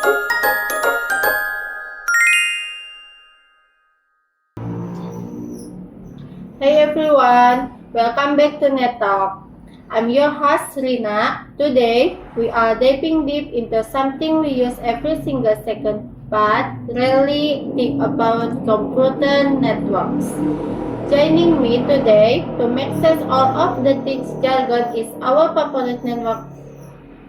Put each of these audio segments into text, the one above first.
Hey everyone, welcome back to Net Talk. I'm your host Rina. Today we are diving deep into something we use every single second but rarely think about: computer networks. Joining me today to make sense all of the tech jargon is our favorite network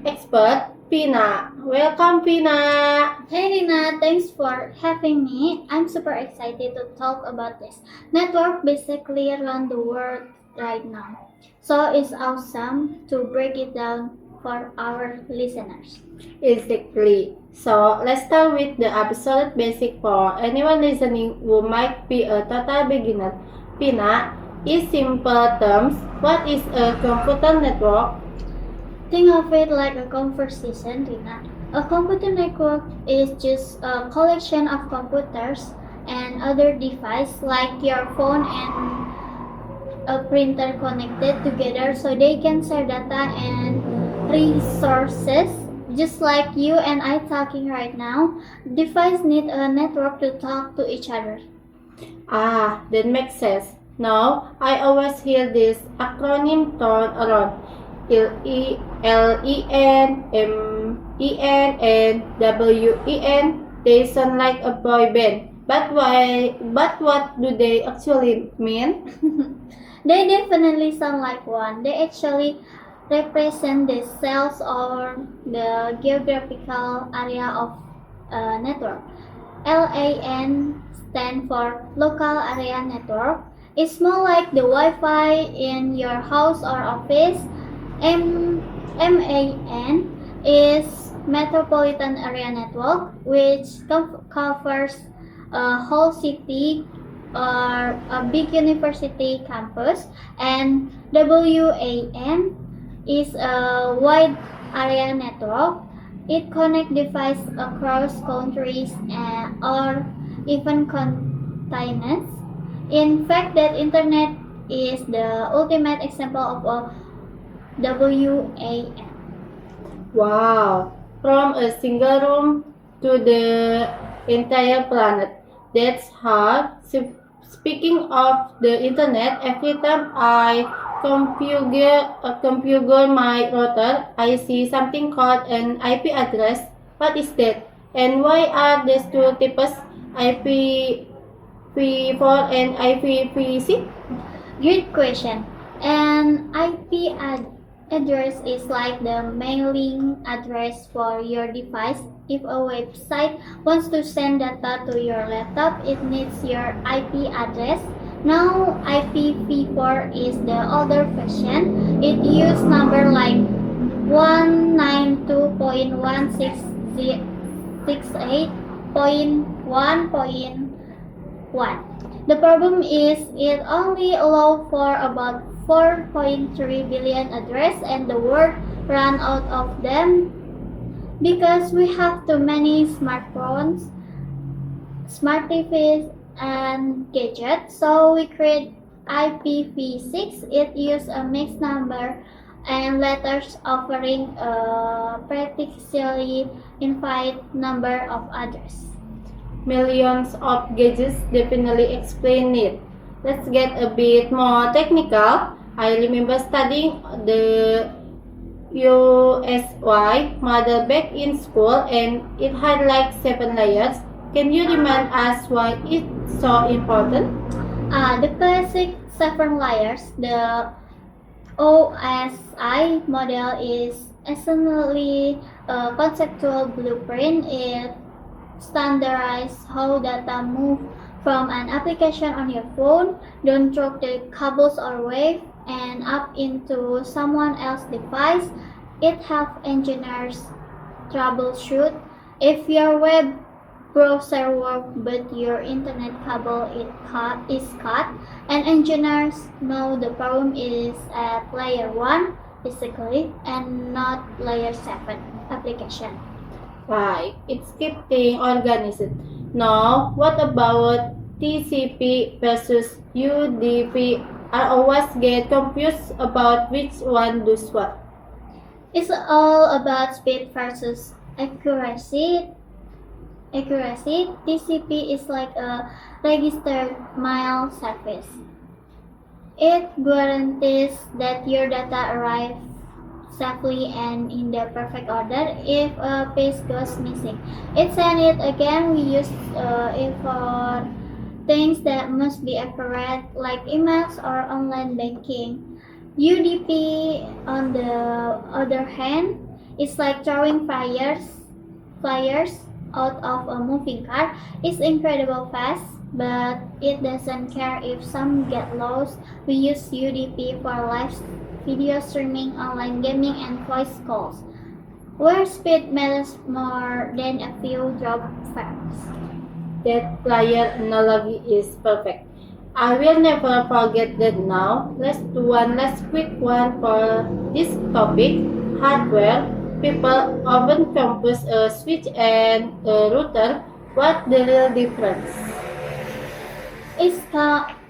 expert, Pina. Welcome, Pina. Hey Rina, thanks for having me. I'm super excited to talk about this. Network basically around the world right now. So it's awesome to break it down for our listeners. Exactly. So let's start with the absolute basic for anyone listening who might be a total beginner. Pina, in simple terms, what is a computer network? Think of it like a conversation, Rina. A computer network is just a collection of computers and other devices like your phone and a printer connected together so they can share data and resources. Just like you and I talking right now, devices need a network to talk to each other. Ah, that makes sense. Now, I always hear this acronym thrown around. LEN, MEN, and WEN. They sound like a boy band. But why? But what do they actually mean? They definitely sound like one. They actually represent the cells or the geographical area of a network. LAN stand for local area network. It's more like the Wi-Fi in your house or office. MAN is metropolitan area network, which covers a whole city or a big university campus, and WAN is a wide area network. It connects devices across countries or even continents. In fact, that internet is the ultimate example of a WAN. Wow, from a single room to the entire planet. That's hard. Speaking of the internet, every time I configure my router, I see something called an IP address. What is that? And why are these two types, IPv4 and IPv6? Good question. An IP address is like the mailing address for your device. If a website wants to send data to your laptop, it needs your IP address. Now, IPv4 is the older version. It uses number like 192.168.1.1. The problem is it only allows for about 4.3 billion addresses and the world ran out of them because we have too many smartphones, smart TVs, and gadgets. So we create IPv6. It uses a mixed number and letters offering a practically infinite number of addresses. Millions of gadgets definitely explain it. Let's get a bit more technical. I remember studying the USY model back in school and it had like 7 layers. Can you remind us why it's so important? The classic 7 layers, the OSI model is essentially a conceptual blueprint. It standardizes how data move from an application on your phone down through the cables or wave and up into someone else's device. It helps engineers troubleshoot if your web browser works but your internet cable is cut, and engineers know the problem is at layer 1 basically and not layer 7 application. Right, it's keeping organized. Now, what about TCP versus UDP? I always get confused about which one does what. It's all about speed versus accuracy. accuracy, TCP is like a registered mail service. It guarantees that your data arrive safely and in the perfect order. If a piece goes missing, it sends it again. We use it for things that must be accurate, like emails or online banking. UDP, on the other hand, is like throwing flyers out of a moving car. It's incredible fast, but it doesn't care if some get lost. We use UDP for live video streaming, online gaming, and voice calls, where speed matters more than a few drop frames. That flyer analogy is perfect. I will never forget that now. Let's do one last quick one for this topic. Hardware. People often confuse a switch and a router. What's the real difference? It's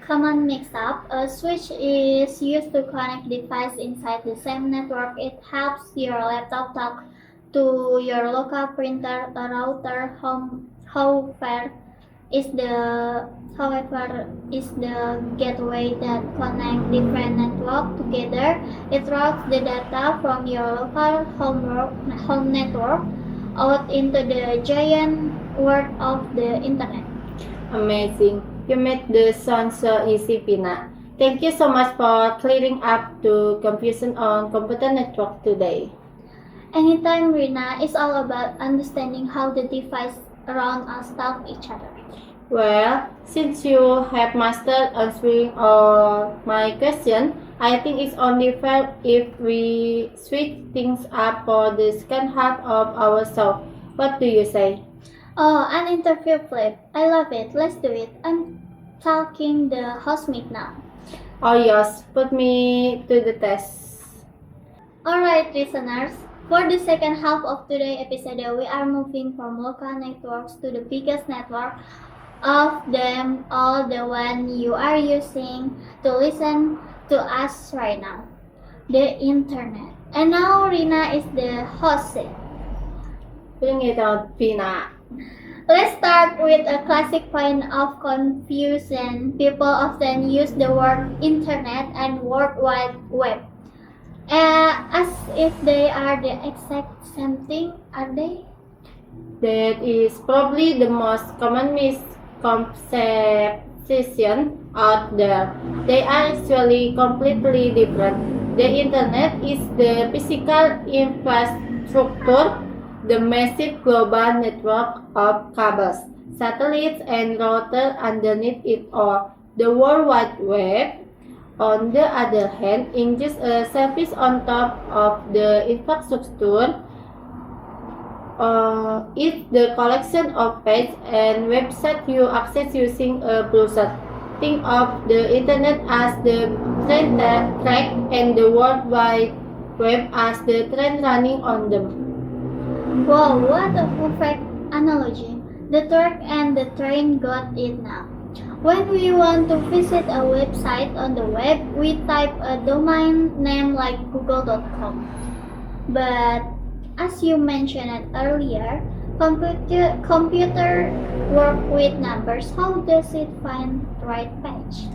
common mix-up. A switch is used to connect devices inside the same network. It helps your laptop talk to your local printer. A router, however, is the gateway that connects different networks together. It routes the data from your local home network out into the giant world of the internet. Amazing. You made the sound so easy, Pina. Thank you so much for clearing up the confusion on computer network today. Anytime, Rina, is all about understanding how the devices around us talk to each other. Well, since you have mastered answering all my questions, I think it's only fair if we switch things up for the second half of our show. What do you say? Oh, an interview flip. I love it. Let's do it. I'm talking the housemate now. Oh yes, put me to the test. Alright, listeners. For the second half of today's episode, we are moving from local networks to the biggest network of them all, the one you are using to listen to us right now, the internet. And now Rina is the host. Bring it on, Pina. Let's start with a classic point of confusion. People often use the word internet and World Wide Web as if they are the exact same thing, are they? That is probably the most common misconception out there. They are actually completely different. The internet is the physical infrastructure, the massive global network of cables, satellites, and routers underneath it all. The World Wide Web, on the other hand, is just a service on top of the infrastructure. It's the collection of pages and websites you access using a browser. Think of the internet as the train track and the World Wide Web as the train running on them. Wow, what a perfect analogy. The track and the train got it now. When we want to visit a website on the web, we type a domain name like google.com. But as you mentioned earlier, computer work with numbers. How does it find the right page?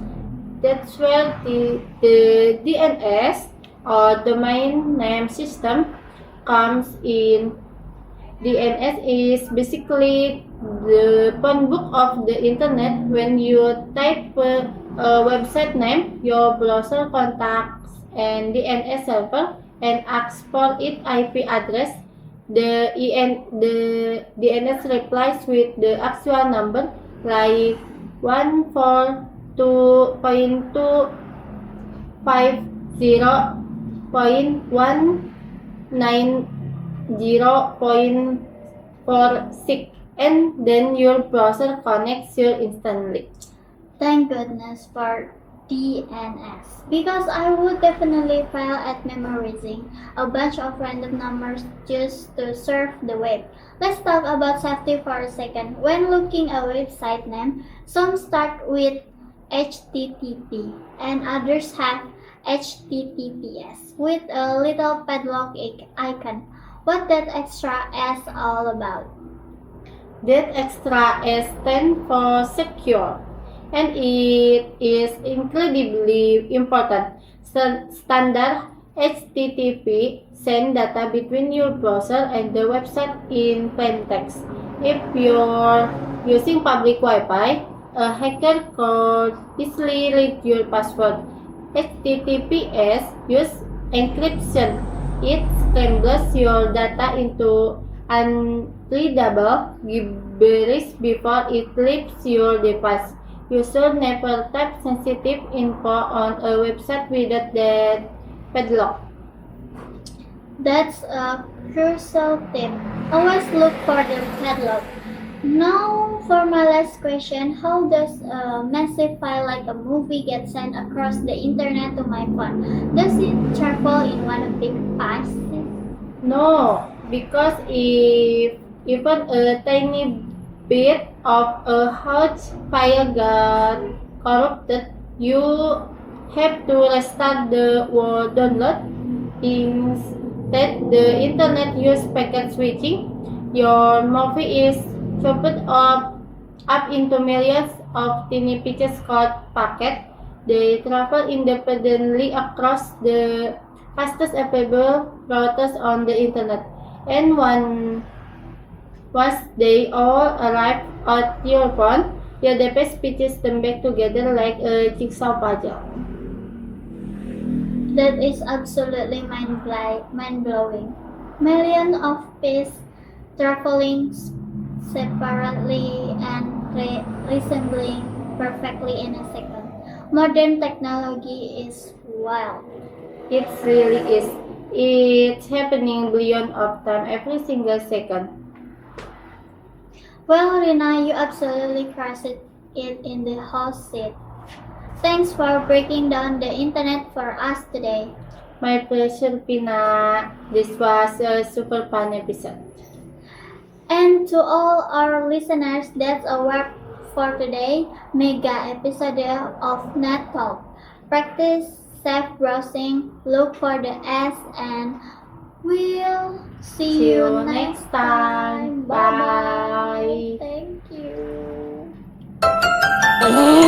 That's where the DNS or domain name system comes in. DNS is basically the phone book of the internet. When you type a website name, your browser contacts an DNS server and asks for its IP address. The DNS replies with the actual number, like 142.50.190.46, and then your browser connects you instantly. Thank goodness for DNS, because I would definitely fail at memorizing a bunch of random numbers just to surf the web. Let's talk about safety for a second. When looking a website name, some start with HTTP and others have HTTPS with a little padlock icon. What that extra S all about? That extra S stands for secure, and it is incredibly important. Standard HTTP send data between your browser and the website in plain text. If you're using public Wi-Fi, a hacker could easily read your password. HTTPS use encryption. It scrambles your data into unreadable gibberish before it leaves your device. You should never type sensitive info on a website without that padlock. That's a crucial tip. Always look for the padlock. Now, for my last question, how does a massive file like a movie get sent across the internet to my phone? Does it travel in one big pass? No, because if even a tiny bit of a huge file got corrupted, you have to restart the whole download. Instead, the internet use packet switching. Your movie is chopped up into millions of tiny pieces called packets. They travel independently across the fastest available routers on the internet. And once they all arrive at your phone, your device pieces them back together like a jigsaw puzzle. That is absolutely mind-blowing. Millions of pieces traveling separately and resembling perfectly in a second. Modern technology is wild. It really is. It's happening billion of times every single second. Well, Rina, you absolutely crushed it in the hot seat. Thanks for breaking down the internet for us today. My pleasure, Pina. This was a super fun episode. And to all our listeners, that's a wrap for today mega episode of Net Talk. Practice safe browsing, look for the S, and we'll see See you you next next time. time. Bye Bye. bye. Thank you.